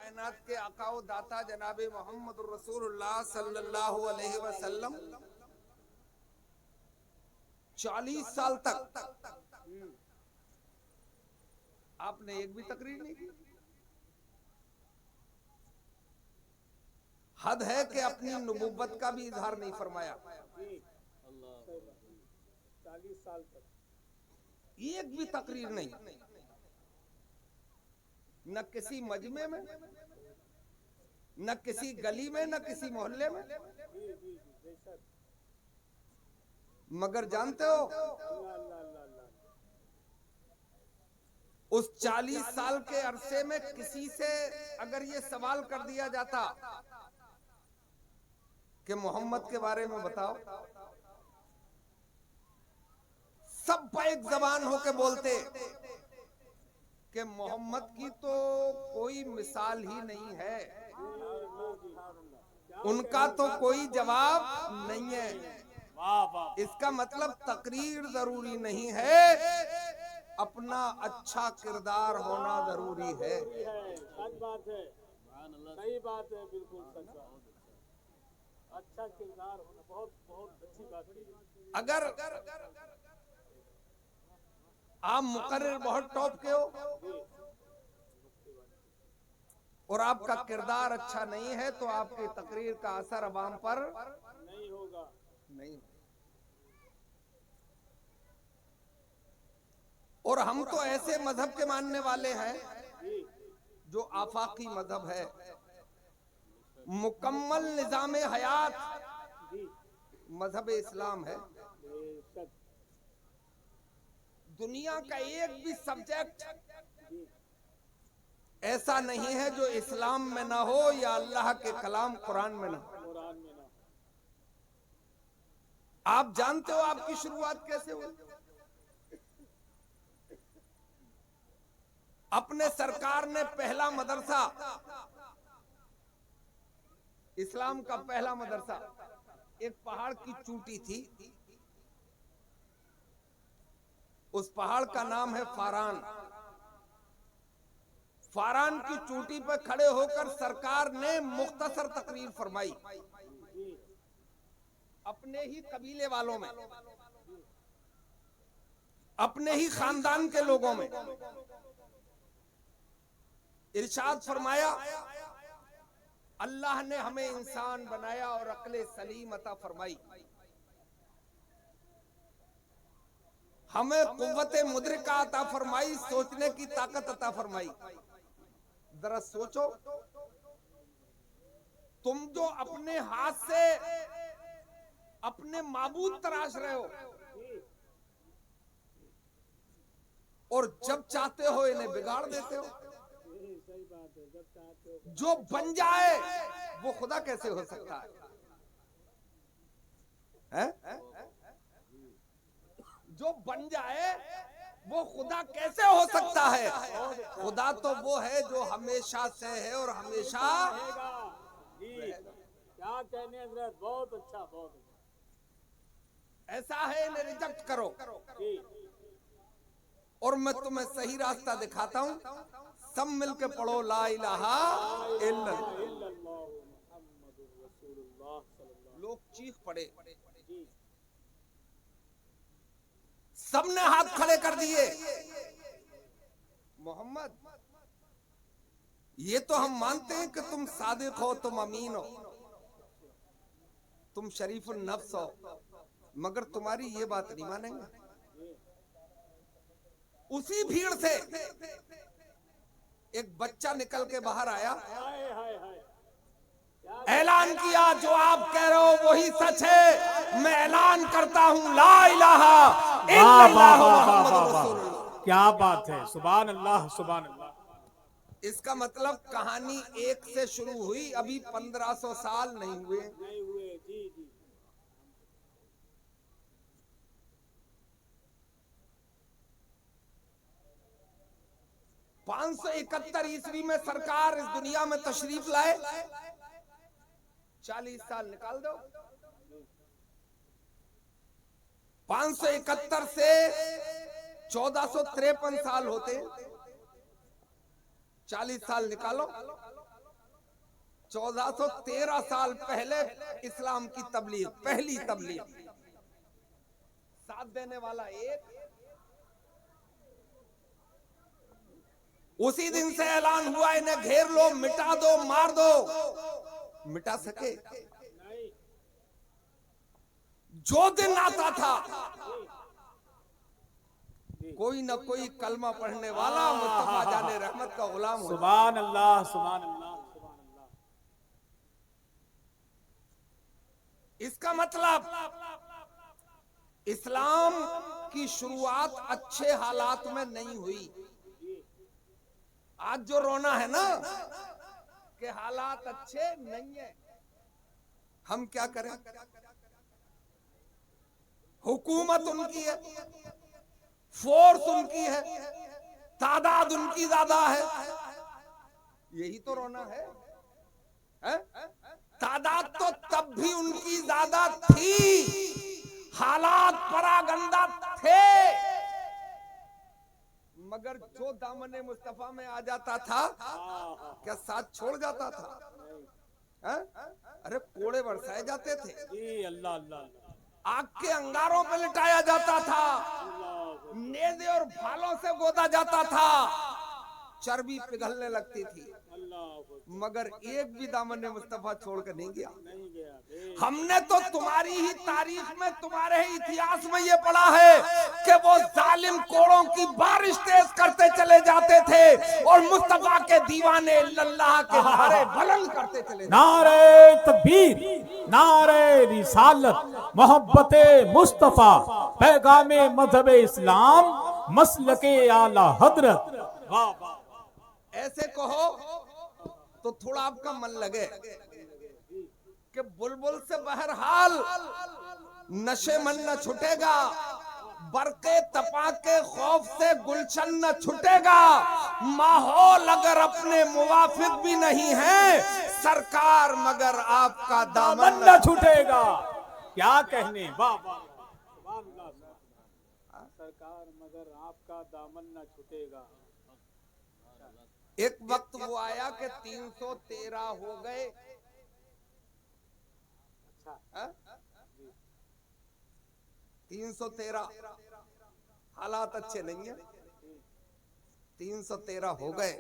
कायनात के आका व दाता जनाब मोहम्मद रसूलुल्लाह सल्लल्लाहु अलैहि वसल्लम 40 साल तक आपने एक भी तकरीर नहीं की। हद है कि अपनी नबूवत का भी इजहार नहीं फरमाया। 40 साल तक एक भी तकरीर नहीं, न किसी मजमे में, न किसी गली में, न किसी मोहल्ले में। मगर जानते हो उस 40 साल के अरसे में किसी से अगर ये सवाल कर दिया जाता कि मोहम्मद के बारे में बताओ, सब एक जबान होके बोलते कि मोहम्मद की तो कोई मिसाल ही नहीं है, उनका तो कोई जवाब नहीं है। इसका मतलब तकरीर जरूरी नहीं है, अपना अच्छा किरदार होना जरूरी है। सच बात है, सही बात है, बिल्कुल सच बात। अच्छा किरदार होना बहुत बहुत अच्छी बात है। अगर आप मुकर्रिर बहुत टॉप के हो और आपका किरदार अच्छा नहीं है तो आपकी तकरीर का असर अवाम पर नहीं होगा। नहीं। और हम तो ऐसे मजहब के मानने वाले हैं जो आफाकी मजहब है, मुकम्मल निजाम हयात मजहब इस्लाम है। दुनिया का एक भी सब्जेक्ट ऐसा नहीं है जो इस्लाम में ना हो या अल्लाह के कलाम कुरान में ना हो। आप जानते हो आपकी शुरुआत कैसे हुई? अपने सरकार ने पहला मदरसा, इस्लाम का पहला मदरसा एक पहाड़ की चोटी थी, उस पहाड़ का नाम है फारान। फारान की चोटी पर खड़े होकर सरकार ने मुख्तसर तकरीर फरमाई अपने ही कबीले वालों में, अपने ही खानदान के लोगों में। इरशाद फरमाया, अल्लाह ने हमें इंसान बनाया और अक्ले सलीम अता फरमाई, हमें कुव्वते मुद्रिका अता फरमाई, सोचने की ताकत अता फरमाई। जरा सोचो, तुम जो अपने हाथ से अपने माबूद तराश रहे हो और जब चाहते हो इन्हें बिगाड़ देते हो। जो बन जाए वो खुदा कैसे हो सकता है? जो बन जाए वो खुदा कैसे हो सकता है? खुदा तो वो है जो हमेशा से है और हमेशा क्या कहने हजरत, बहुत अच्छा, बहुत अच्छा। ऐसा है, इन्हें रिजेक्ट करो और मैं तुम्हें सही रास्ता दिखाता हूं। सब मिलके पढ़ो ला इलाहा इल्लल्लाह। लोग चीख पड़े, सबने हाथ खड़े कर दिए। मोहम्मद, ये तो हम मानते हैं कि तुम सादिक हो, तुम अमीन हो, तुम शरीफुल नफ्स हो, मगर तुम्हारी ये बात नहीं मानेंगे। उसी भीड़ से एक बच्चा निकल के बाहर आया, ऐलान किया, जो आप कह रहे हो वही सच है, मैं ऐलान करता हूं ला इलाहा इल्लल्लाह मुहम्मदुर रसूलुल्लाह। क्या बात है, सुभान अल्लाह, सुभान अल्लाह। इसका मतलब कहानी एक से शुरू हुई, अभी 1500 साल नहीं हुए। जी जी। 571 ईस्वी में सरकार इस दुनिया में तशरीफ लाए, 40 साल निकाल दो। 571 से 1453 साल होते, 40 साल निकालो, 1413 साल पहले इस्लाम की तबलीग, पहली तबलीग, साथ देने वाला एक। उसी दिन से ऐलान हुआ इन्हें घेर लो, मिटा दो, मार दो। मिटा सके? नहीं। जो दिन आता था कोई न कोई कलमा पढ़ने वाला मुस्तफा जाने रहमत का गुलाम हो। सुभान अल्लाह, सुभान अल्लाह, सुभान अल्लाह। इसका मतलब इस्लाम की शुरुआत अच्छे हालात में नहीं हुई। आज जो रोना है ना कि हालात अच्छे नहीं है, हम क्या करें? हुकूमत उनकी है, फोर्स उनकी है, तादाद उनकी ज्यादा है, यही तो रोना है? तादाद तो तब भी उनकी ज्यादा थी, हालात परागंदा थे, मगर जो दामने मुस्तफा में आ जाता था क्या साथ छोड़ जाता था? अरे कोड़े बरसाए जाते थे, अल्लाह अल्लाह, आग के अंगारों पे लिटाया जाता था, नेज़े और भालों से गोदा जाता था, चर्बी पिघलने लगती थी, मगर एक भी दामन मुस्तफा छोड़कर नहीं गया। हमने तो तुम्हारी ही तारीख में, तुम्हारे ही इतिहास में ये पढ़ा है कि वो जालिम कोड़ों की बारिश तेज करते चले जाते थे और मुस्तफा के दीवाने अल्लाह के नारे बुलंद करते चले। नारे तकबीर, नारे रिसालत, मोहब्बते मुस्तफा, पैगामे मजहबे इस्लाम, मसलके आला हजरत। वाह वाह। ऐसे कहो तो थोड़ा आपका मन लगे कि बुलबुल से बहरहाल नशे मन न छुटेगा, बरके तपा के खौफ से गुलशन न छुटेगा, माहौल अगर अपने मुवाफिक भी नहीं है सरकार मगर आपका दामन न छूटेगा। क्या कहने, वाह वाह, सरकार मगर आपका दामन न छूटेगा। एक वक्त वो आया कि 313 हो गए। अच्छा, 313 हालात अच्छे नहीं है, 313 हो गए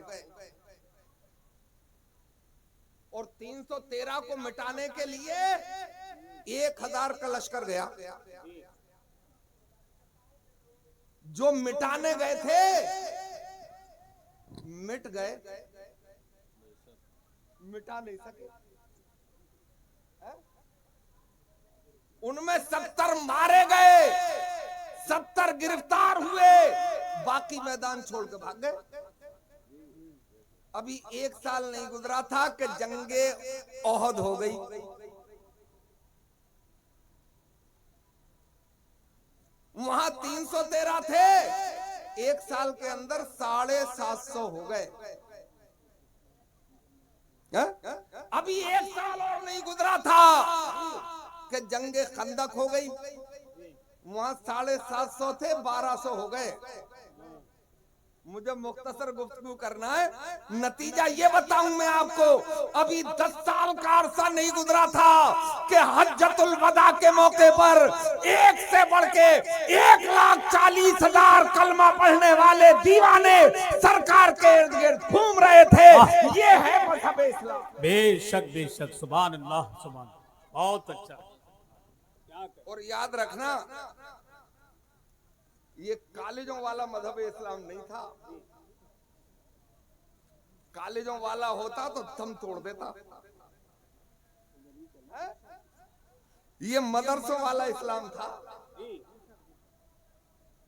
और 313 को मिटाने के लिए 1000 का लश्कर गया। जो मिटाने गए थे मिट गए, मिटा नहीं सके। उनमें 70 मारे गए, 70 गिरफ्तार हुए, बाकी मैदान छोड़ के भाग गए। अभी 1 साल नहीं गुजरा था कि जंगे ओहद हो गई। वहां 313 थे, 1 साल के अंदर 750 हो गए। अभी 1 साल और नहीं गुजरा था कि जंगे खंदक हो गई। वहां 750 थे, 1200 हो गए। मुझे मुख्तसर गुफ्तगू करना है, नतीजा ये बताऊं मैं आपको। अभी 10 साल का अरसा नहीं गुजरा था कि हज्जतुल वदा के मौके पर एक से बढ़ के 1,40,000 कलमा पढ़ने वाले दीवाने सरकार के इर्द गिर्द घूम रहे थे। ये है मजहब इस्लाम। बेशक बेशक, सुभान अल्लाह, सुभान, बहुत अच्छा। और याद रखना, ये कॉलेजों वाला मजहब इस्लाम नहीं था। कॉलेजों वाला होता तो दम तोड़ देता। ये मदरसों वाला इस्लाम था।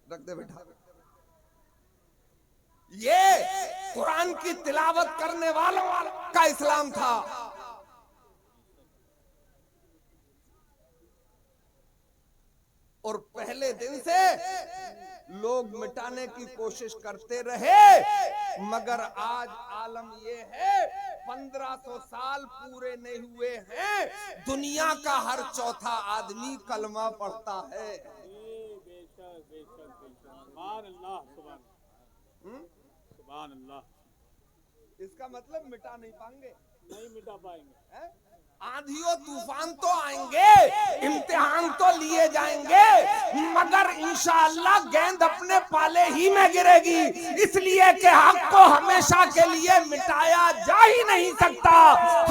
रख दे बेटा। ये कुरान की तिलावत करने वालों का इस्लाम था। और पहले दिन से लोग मिटाने की कोशिश करते रहे, मगर आज आलम ये है 1500 साल पूरे नहीं हुए हैं, दुनिया का हर चौथा आदमी कलमा पढ़ता है। बेशक बेशक बेशक, सुभान अल्लाह, सुभान सुभान अल्लाह। इसका मतलब मिटा नहीं पाएंगे, नहीं मिटा पाएंगे। हैं? आंधियों तूफान तो आएंगे, इम्तिहान तो लिए जाएंगे, मगर इंशाअल्लाह गेंद अपने पाले ही में गिरेगी, इसलिए कि हक को हमेशा के लिए मिटाया जा ही नहीं सकता।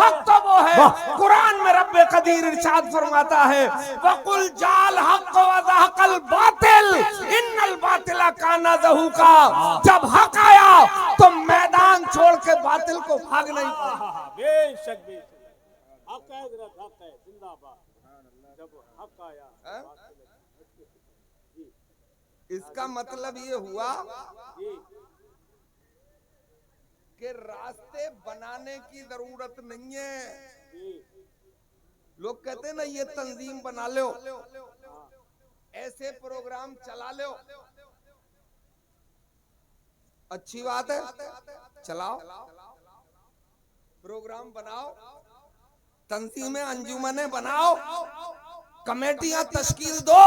हक तो वो है, कुरान में रब्बे कदीर इरशाद फरमाता है, वकुल जाल हक व ज़हकल बातिल इन्नल बातिला काना ज़हूका। जब हक आया तो मैदान छोड़ के बातिल को भाग नहीं पाया। बेशक बेशक, हक है हजरत, हक है जिंदाबाद। जब हक आया जी, इसका मतलब ये हुआ जी कि रास्ते बनाने की जरूरत नहीं है। जी, लोग कहते हैं ना ये तंजीम बना लो, हाँ, ऐसे प्रोग्राम चला लो, अच्छी बात है, चलाओ, प्रोग्राम बनाओ, तंजीमें अंजुमने बनाओ, कमेटियां तश्कील दो।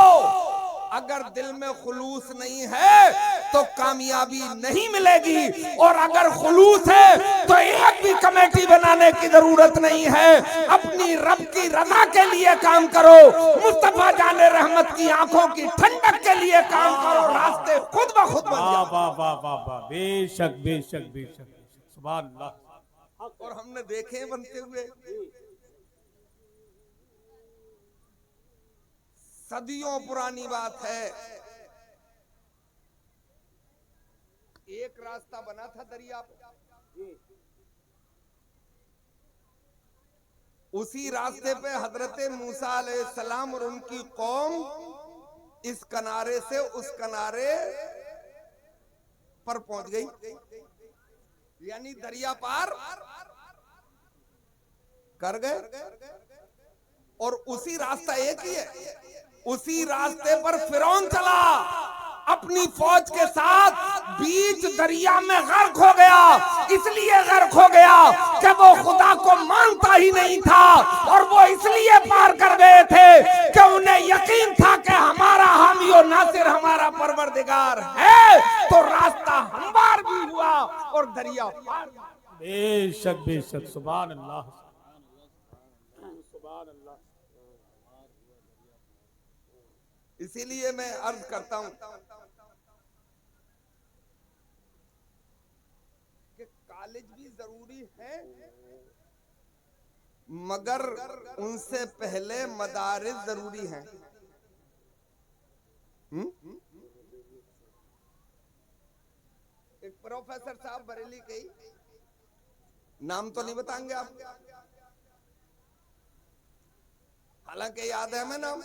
अगर दिल में खुलूस नहीं है तो कामयाबी नहीं मिलेगी, और अगर खुलूस है तो एक भी कमेटी बनाने की जरूरत नहीं है। अपनी रब की रजा के लिए काम करो, मुस्तफा जाने रहमत की आंखों की ठंडक के लिए काम करो, रास्ते खुद ब खुद बन वाह जाएंगे। वाह वाह वाह वाह, बेशक बेशक बेशक, सुभान अल्लाह। और हमने देखे हैं बनते हुए, सदियों पुरानी बात है। एक रास्ता बना था दरिया पे, उसी रास्ते पे हजरत मूसा अलैहिस्सलाम और उनकी कौम इस किनारे से उस किनारे पर पहुंच गई, यानी दरिया पार कर गए। और उसी रास्ता एक ही है, उसी रास्ते पर फिरौन चला अपनी फौज के साथ, बीच दरिया में गर्क हो गया। इसलिए गर्क हो गया कि वो खुदा को मानता ही नहीं था, और वो इसलिए पार कर गए थे कि उन्हें यकीन था कि हमारा हामी और नासिर हमारा परवरदिगार है। तो रास्ता हमवार भी हुआ और दरिया पार। बेशक बेशक, सुभान अल्लाह सुभान अल्लाह। इसीलिए मैं अर्ज करता हूं कि कॉलेज भी जरूरी है, मगर उनसे पहले मदारिस जरूरी हैं। एक प्रोफेसर साहब बरेली के, नाम तो नहीं बताएंगे आप, हालांकि याद है हमें नाम।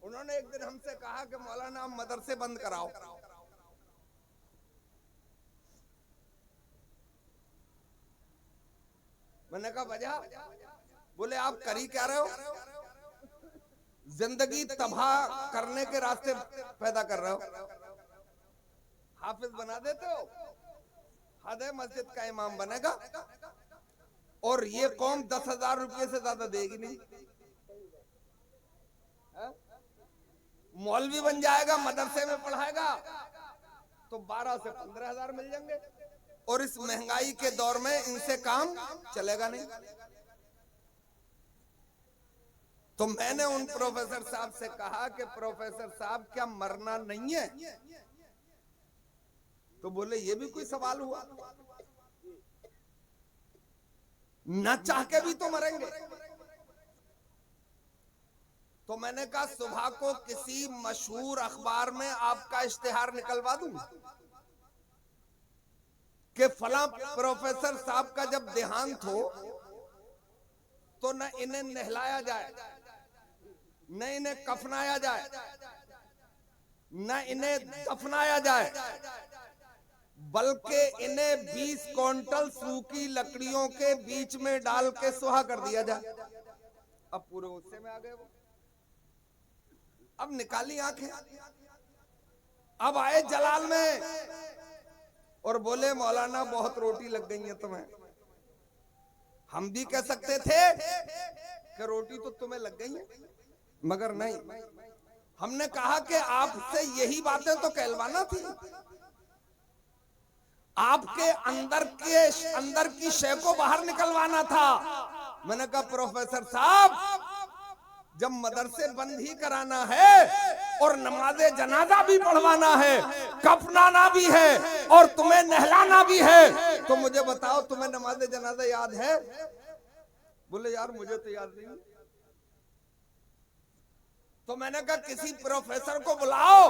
उन्होंने एक दिन हमसे कहा कि मौलाना मदरसे बंद कराओ। मैंने कहा वजह? बोले आप करी क्या रहे हो, जिंदगी तबाह करने के रास्ते पैदा कर रहे हो। हाफिज बना देते हो, हद है, मस्जिद का इमाम बनेगा और ये कौम 10,000 रुपये से ज्यादा देगी नहीं। मौलवी बन जाएगा, मदरसे में पढ़ाएगा तो 12 से 15,000 मिल जाएंगे, और इस महंगाई के दौर में इनसे काम चलेगा नहीं। तो मैंने उन प्रोफेसर साहब से कहा कि प्रोफेसर साहब क्या मरना नहीं है? तो बोले ये भी कोई सवाल हुआ, न चाह के भी तो मरेंगे। तो मैंने कहा सुबह को किसी मशहूर अखबार में आपका इश्तिहार निकलवा दूं कि फला प्रोफेसर साहब का जब देहांत हो तो न इन्हें नहलाया जाए, न इन्हें कफनाया जाए, न इन्हें दफनाया जाए, बल्कि इन्हें 20 क्विंटल सूखी लकड़ियों के बीच में डाल के सुहा कर दिया जाए। अब पूरे गुस्से में आ गए वो, अब निकाली आंखें, अब आए जलाल में और बोले मौलाना बहुत रोटी लग गई है तुम्हें। हम भी कह सकते थे कि रोटी तो तुम्हें लग गई है, मगर नहीं, हमने कहा कि आपसे यही बातें तो कहलवाना थी। आपके अंदर की शय को बाहर निकलवाना था। मैंने कहा प्रोफेसर साहब, जब मदरसे बंद ही कराना है और नमाजे जनाजा भी पढ़वाना है, कफनाना भी है और तुम्हें नहलाना भी है, तो मुझे बताओ तुम्हें नमाजे जनाजा याद है? बोले यार मुझे तो याद नहीं। तो मैंने कहा किसी प्रोफेसर को बुलाओ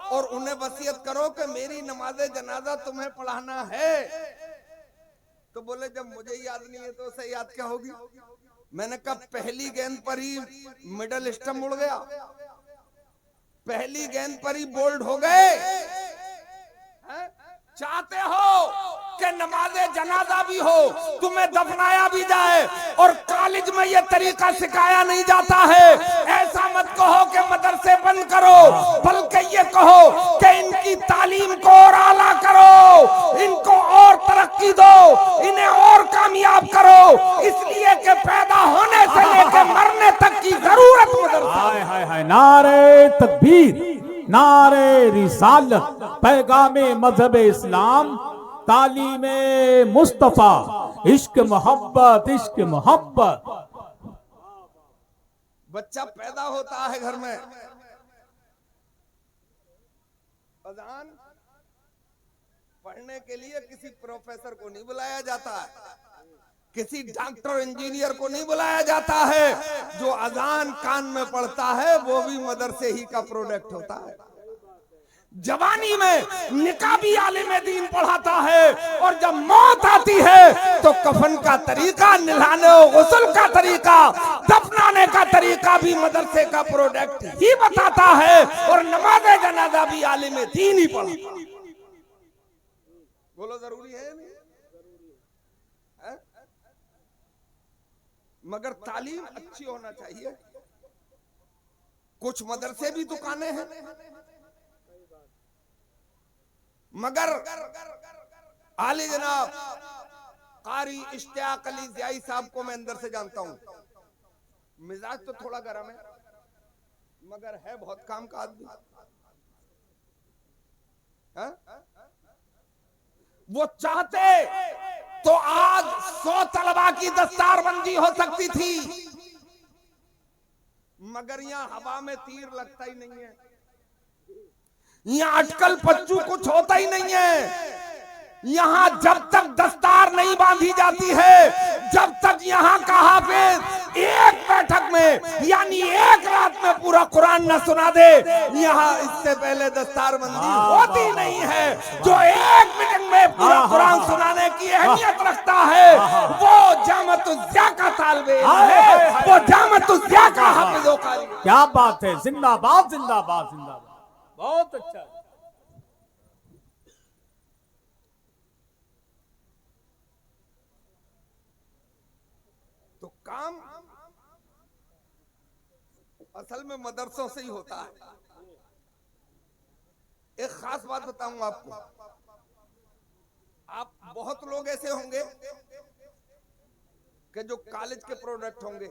और उन्हें वसीयत करो कि मेरी नमाजे जनाजा तुम्हें पढ़ाना है। तो बोले जब मुझे याद नहीं है तो उसे याद क्या होगी? मैंने कहा पहली गेंद पर ही मिडल स्टंप उड़ गया, पहली गेंद पर ही बोल्ड हो गए। चाहते हो कि नमाजे जनाजा भी हो, तुम्हें दफनाया भी जाए और कॉलेज में ये तरीका सिखाया नहीं जाता है। ऐसा मत कहो कि मदरसे बंद करो, बल्कि ये कहो कि इनकी तालीम को और आला करो, इनको और तरक्की दो, इन्हें और कामयाब करो, इसलिए कि पैदा होने से लेकर मरने तक की जरूरत मदरसा। हाय हाय हाय, नारे तकबीर, नारे रिसालत, पैगामे मजहब इस्लाम, तालीमे मुस्तफा, इश्क मोहब्बत, इश्क मोहब्बत। बच्चा पैदा होता है घर में, अजान पढ़ने के लिए किसी प्रोफेसर को नहीं बुलाया जाता है, किसी डॉक्टर इंजीनियर को नहीं बुलाया जाता है। जो अजान कान में पड़ता है वो भी मदरसे ही का प्रोडक्ट होता है। जवानी में निकाबी आलिम दीन पढ़ाता है और जब मौत आती है तो कफन का तरीका, नहलाने और गुस्ल का तरीका, दफनाने का तरीका भी मदरसे का प्रोडक्ट ही बताता है। और नमाज़े जनाजा भी आलिम दीन ही पढ़ाता है। बोलो जरूरी है नहीं? मगर तालीम अच्छी होना चाहिए। कुछ मदरसे भी दुकानें हैं, मगर आली जनाब कारी इश्तियाक अली ज़ियाई साहब को मैं अंदर से जानता हूं। मिजाज तो थोड़ा गर्म है, मगर है बहुत काम का आदमी। वो चाहते तो आज 100 तलबा की दस्तारबंदी हो सकती थी, मगर यहां हवा में तीर लगता ही नहीं है, यहाँ अटकल पच्चू कुछ होता ही नहीं है। यहाँ जब तक दस्तार नहीं बांधी जाती है, जब तक यहाँ का हाफिज एक बैठक में यानी एक रात में पूरा कुरान न सुना दे, यहाँ इससे पहले दस्तारबंदी होती नहीं है। जो एक मीटिंग में पूरा कुरान सुनाने की अहमियत रखता है वो जामतुज़्ज़िया का तालिब इल्म है, वो जामतुज़्ज़िया का हाफिज़। क्या बात है, जिंदाबाद जिंदाबाद जिंदाबाद, बहुत अच्छा। तो काम असल में मदरसों से ही होता है। एक खास बात बताऊं आपको, आप बहुत लोग ऐसे होंगे कि जो कॉलेज के प्रोडक्ट होंगे,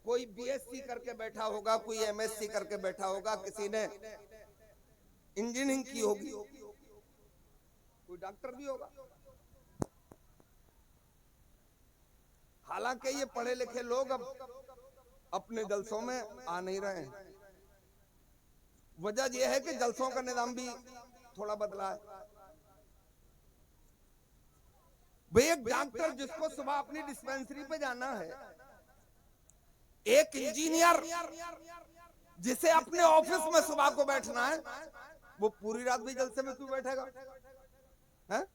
कोई बीएससी करके बैठा होगा, कोई एमएससी करके बैठा होगा, किसी ने इंजीनियरिंग की होगी, कोई डॉक्टर भी होगा। हालांकि ये पढ़े लिखे लोग अब अपने जलसों में आ नहीं रहे हैं। वजह यह है कि जलसों का निजाम भी थोड़ा बदला है। भाई एक डॉक्टर जिसको सुबह अपनी डिस्पेंसरी पे जाना है, एक इंजीनियर जिसे अपने ऑफिस में सुबह को बैठना है, वो पूरी रात भी जलसे में क्यों बैठेगा? है?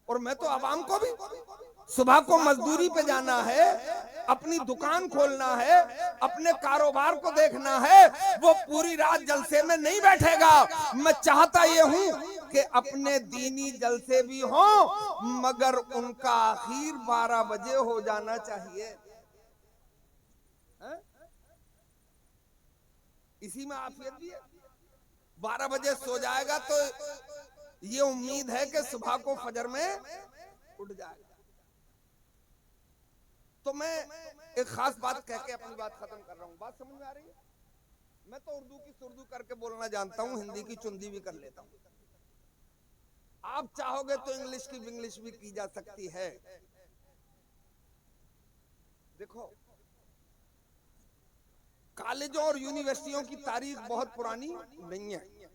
और मैं तो आवाम को भी सुबह को मजदूरी पे जाना है, अपनी दुकान खोलना है, अपने कारोबार को देखना है, वो पूरी रात जलसे में नहीं बैठेगा। मैं चाहता ये हूं कि अपने दीनी जलसे भी हों, मगर उनका आखिर 12 बजे हो जाना चाहिए। इसी में आफियत भी है। 12 बजे सो जाएगा तो ये उम्मीद है कि सुबह को फजर में उठ जाएगा। तो मैं एक खास बात कह के अपनी बात खत्म कर रहा हूं। बात समझ में आ रही है? मैं तो उर्दू की सुर्दू करके बोलना जानता हूँ, हिंदी की चुंदी भी कर लेता हूँ। आप चाहोगे तो इंग्लिश की इंग्लिश भी की जा सकती है। देखो, कॉलेजों और यूनिवर्सिटियों की तारीख बहुत पुरानी नहीं है।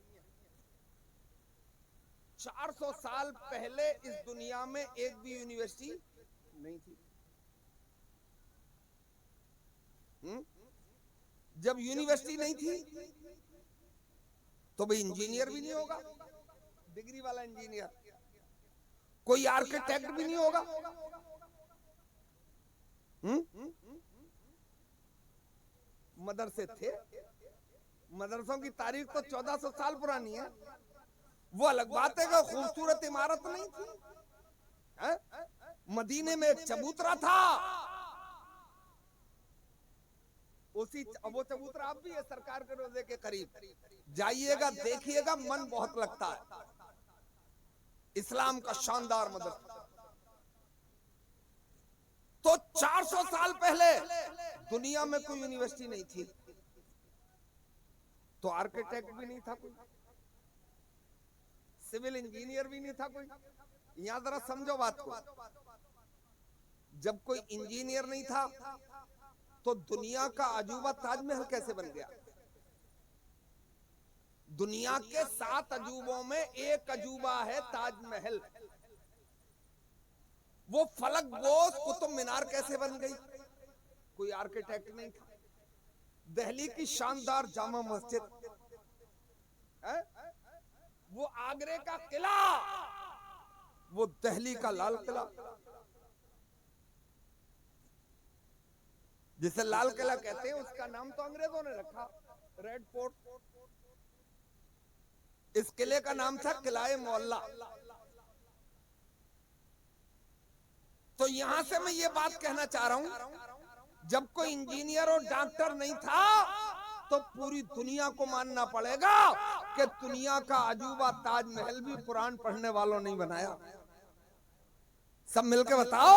400 साल पहले इस दुनिया में एक भी यूनिवर्सिटी नहीं थी। जब यूनिवर्सिटी नहीं थी तो भाई इंजीनियर भी नहीं होगा, डिग्री वाला इंजीनियर, कोई आर्किटेक्ट भी नहीं होगा। मदरसे थे, मदरसों की तारीख तो 1400 साल पुरानी है। वो अलग बात है कि खूबसूरत इमारत नहीं थी। मदीने में एक चबूतरा था, उसी वो चबूतरा अब भी है सरकार के रोजे के करीब। जाइएगा, देखिएगा, मन बहुत लगता है। इस्लाम का शानदार मदरसा। तो 400 साल पहले दुनिया में कोई यूनिवर्सिटी नहीं थी, तो आर्किटेक्ट भी नहीं था कोई, सिविल इंजीनियर भी नहीं था कोई। यहां जरा समझो बात को। जब कोई इंजीनियर नहीं था तो दुनिया का अजूबा ताजमहल कैसे बन गया? दुनिया के 7 अजूबों में एक अजूबा है ताजमहल। वो फलक बोस कुतुब मीनार कैसे बन गई? कोई आर्किटेक्ट नहीं था। दिल्ली की शानदार जामा मस्जिद, वो आगरे का किला, वो दिल्ली का लाल किला, जिसे लाल किला कहते हैं उसका नाम तो अंग्रेजों ने रखा, रेड फोर्ट। इस किले का नाम था किला-ए मोहल्ला। तो यहां से मैं ये बात कहना चाह रहा हूं, जब कोई इंजीनियर और डॉक्टर नहीं था तो पूरी दुनिया को मानना पड़ेगा कि दुनिया का अजूबा ताजमहल भी कुरान पढ़ने वालों ने बनाया। सब मिलके बताओ,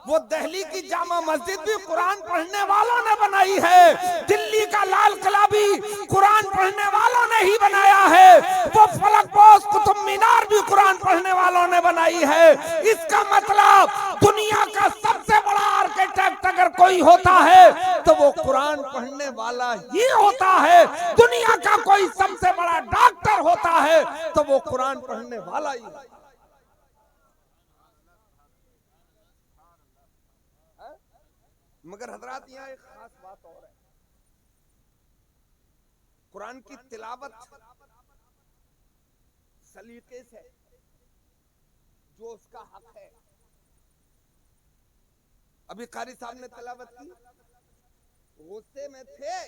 वो दिल्ली की जामा मस्जिद भी कुरान पढ़ने वालों ने बनाई है। दिल्ली का लाल किला भी कुरान पढ़ने वालों ने ही बनाया है। वो फलक बोस कुतुब मीनार भी कुरान पढ़ने वालों ने बनाई है। इसका मतलब दुनिया का सबसे बड़ा आर्किटेक्ट अगर कोई होता है तो वो कुरान पढ़ने वाला ही होता है। दुनिया का कोई सबसे बड़ा डॉक्टर होता है तो वो कुरान पढ़ने वाला ही है। मगर हजरात, यहाँ एक खास बात और है। कुरान की तिलावत सलीके से, जो उसका हक है। अभी कारी साहब ने तिलावत की, गुस्से में थे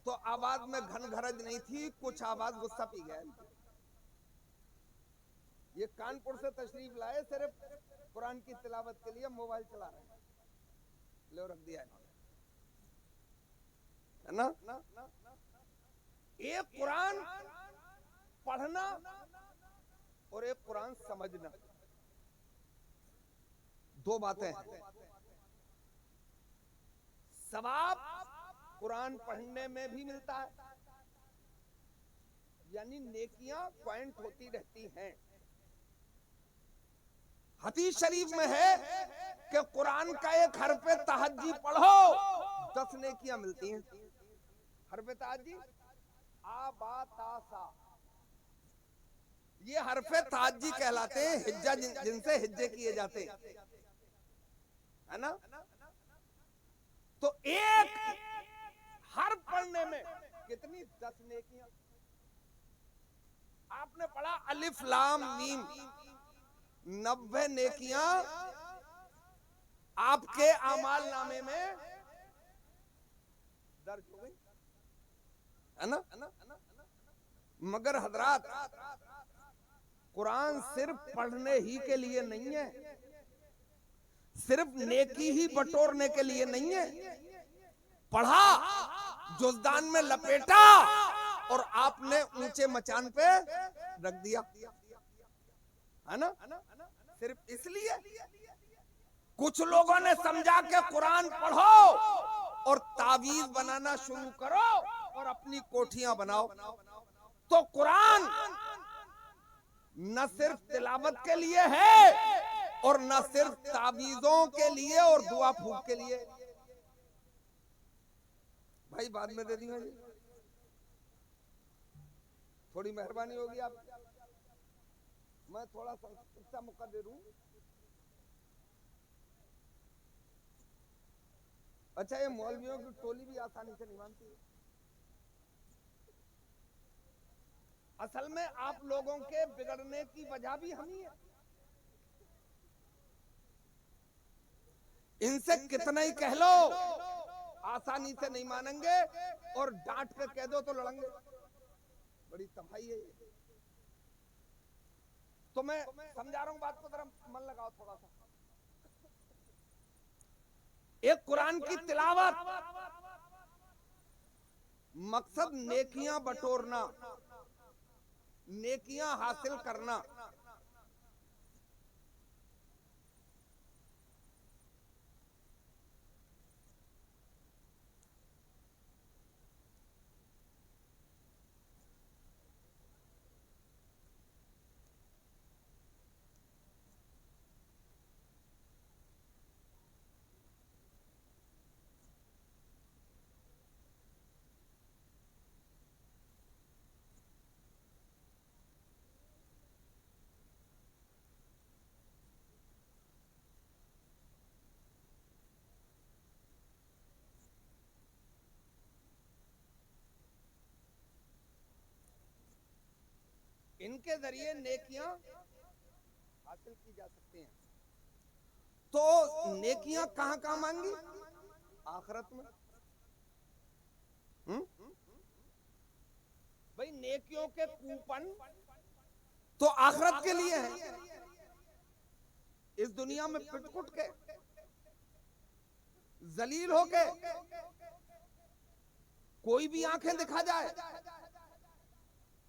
तो आवाज में घनघरज नहीं थी, कुछ आवाज गुस्सा पी गया। ये कानपुर से तशरीफ लाए सिर्फ कुरान की तिलावत के लिए, मोबाइल चला रहे हैं, ले रख दिया है ना। एक कुरान पढ़ना और एक कुरान समझना, दो बातें हैं। सवाब कुरान पढ़ने में भी मिलता है, यानी नेकियां पॉइंट होती रहती हैं। हदीस शरीफ में है कि कुरान का एक हरफे तहज्जी पढ़ो 10 नेकियां मिलती हैं। हरफे तहज्जी आबातासा, ये हरफे तहज्जी कहलाते हैं, हिज्जा जिनसे हिज्जे किए जाते है ना। तो एक हर्फ पढ़ने में कितनी 10 नेकियां। आपने पढ़ा अलिफ लाम मीम, 90 नेकियां आपके आमाल नामे में दर्ज हो गई, है ना। मगर हजरात, कुरान सिर्फ पढ़ने ही के लिए नहीं है, सिर्फ नेकी ही बटोरने के लिए नहीं है। पढ़ा, जुज़दान में लपेटा और आपने ऊंचे मचान पे रख दिया, है ना। सिर्फ इसलिए कुछ लोगों ने समझा के कुरान पढ़ो और तावीज बनाना शुरू करो और अपनी कोठियां बनाओ। तो कुरान न सिर्फ तिलावत के लिए है और न सिर्फ ताबीजों के लिए और दुआ फूक के लिए। भाई बाद में दे दूंगा जी, थोड़ी मेहरबानी होगी आप, मैं थोड़ा सा मौका दे दूं। अच्छा, ये मौलवियों की टोली भी आसानी से नहीं मानती है। असल में आप लोगों के बिगड़ने की वजह भी हम ही है। इनसे कितना ही कह लो, आसानी से नहीं मानेंगे और डांट कर कह दो तो लड़ेंगे। बड़ी तबाही है ये। तो मैं समझा रहा हूं बात को, जरा मन लगाओ थोड़ा सा। एक कुरान की तिलावत मकसद नेकियां बटोरना, नेकियां हासिल करना। इनके जरिए नेकियां हासिल की जा सकती हैं। तो नेकियां कहां कहां मांगी? आखिरत में। भाई नेकियों के कूपन तो आखिरत के लिए हैं। इस दुनिया में पिटकुट के, जलील होके कोई भी आंखें दिखा जाए,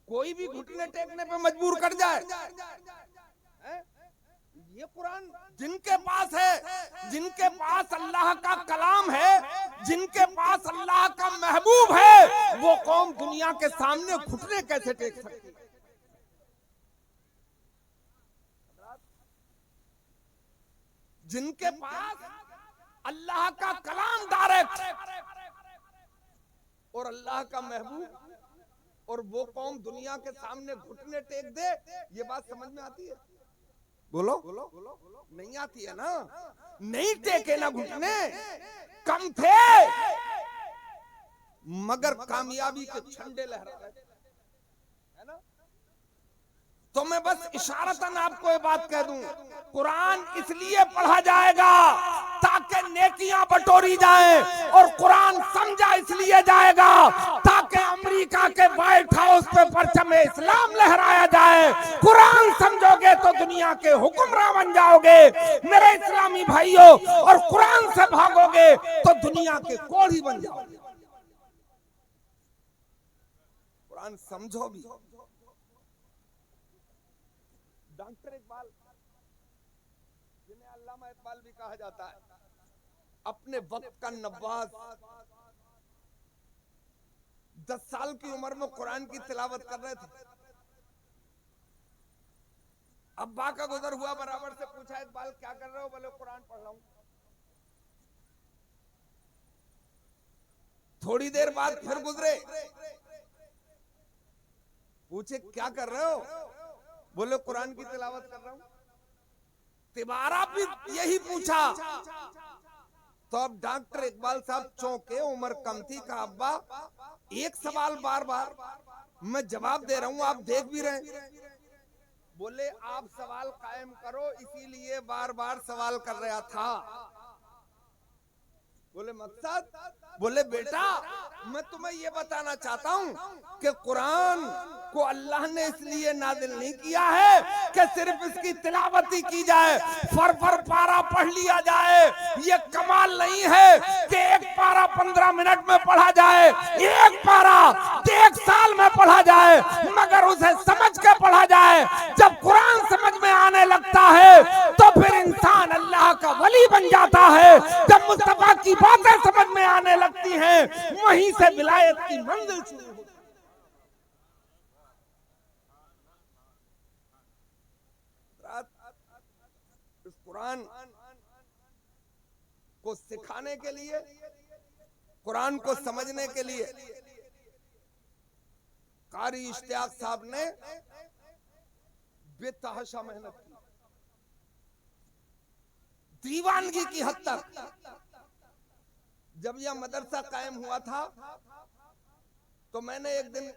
कोई भी घुटने टेकने पे मजबूर कर जाए, ये कुरान जिनके पास है, जिनके पास अल्लाह का कलाम है, जिनके पास अल्लाह का महबूब है, वो कौम दुनिया के सामने घुटने कैसे टेक सकती है? जिनके पास अल्लाह का कलाम डायरेक्ट और अल्लाह का महबूब, और वो कौम दुनिया के सामने घुटने टेक दे, ये बात समझ में आती है? बोलो नहीं आती है ना? नहीं टेके ना घुटने, कम थे मगर कामयाबी के झंडे लहरा रहे है ना। तो मैं बस इशारतन आपको ये बात कह दूं, कुरान इसलिए पढ़ा जाएगा ताकि नेकियां बटोरी जाएं, और कुरान समझा इसलिए जाएगा ताकि अमेरिका के व्हाइट हाउस पे परचम इस्लाम लहराया जाए। कुरान समझोगे तो दुनिया के हुक्मरान बन जाओगे मेरे इस्लामी भाइयों, और कुरान से भागोगे तो दुनिया के कोढ़ी बन जाओगे। कुरान समझो भी। डॉक्टर इकबाल, जिन्हें अल्लामा इकबाल भी कहा जाता है, अपने वक्त का नवाज, 10 साल की उम्र में कुरान की तिलावत कर रहे थे। अब्बा का गुजर हुआ, बराबर से पूछा, इकबाल क्या कर रहे हो? बोले कुरान पढ़ रहा हूं। थोड़ी देर बाद फिर गुजरे, पूछे क्या कर रहे हो? बोले कुरान की तिलावत कर रहा हूं। तिबारा भी यही पूछा, तो अब डॉक्टर इकबाल साहब चौंके, उम्र कम थी। कहा अब्बा एक सवाल बार बार मैं जवाब दे रहा हूं, आप देख भी रहे हैं। बोले आप सवाल कायम करो, इसीलिए बार बार सवाल कर रहा था। बोले मकसद? बोले बेटा मैं तुम्हें ये बताना चाहता हूं कि कुरान को अल्लाह ने इसलिए नाजिल नहीं किया है कि सिर्फ इसकी तिलावत ही की जाए, फर पारा पढ़ लिया जाए। ये कमाल नहीं है कि एक पारा 15 मिनट में पढ़ा जाए, एक पारा 1 साल में पढ़ा जाए, मगर उसे समझ के पढ़ा जाए। जब कुरान समझ में आने लगता है तो फिर इंसान अल्लाह का वली बन जाता है। जब मुस्तफा की बातें समझ में आने लगती हैं, वहीं से विलायत की मंजिल कुरान को सिखाने के लिए, कुरान को समझने के लिए कारी इश्तियाक साहब ने बेतहाशा मेहनत की, दीवानगी की हद तक। जब यह मदरसा कायम हुआ था तो मैंने एक दिन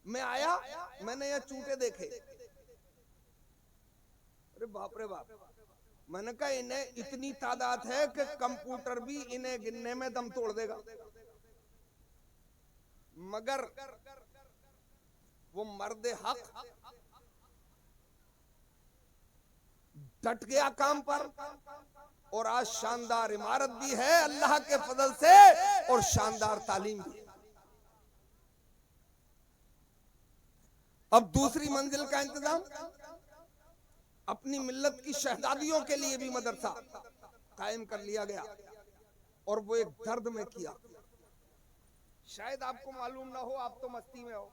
मैं आया, मैंने यह चूंटे देखे, अरे बाप रे बाप। मैंने कहा इन्हें इतनी तादाद है कि कंप्यूटर भी इन्हें गिनने में दम तोड़ देगा। मगर वो मर्द हक डट गया काम पर, और आज शानदार इमारत भी है अल्लाह के फजल से, और शानदार तालीम भी। अब दूसरी मंजिल का इंतजाम अपनी मिल्लत की शहजादियों के लिए भी मदरसा कायम कर लिया गया, और वो एक दर्द में किया। शायद आपको मालूम ना हो, आप तो मस्ती में हो।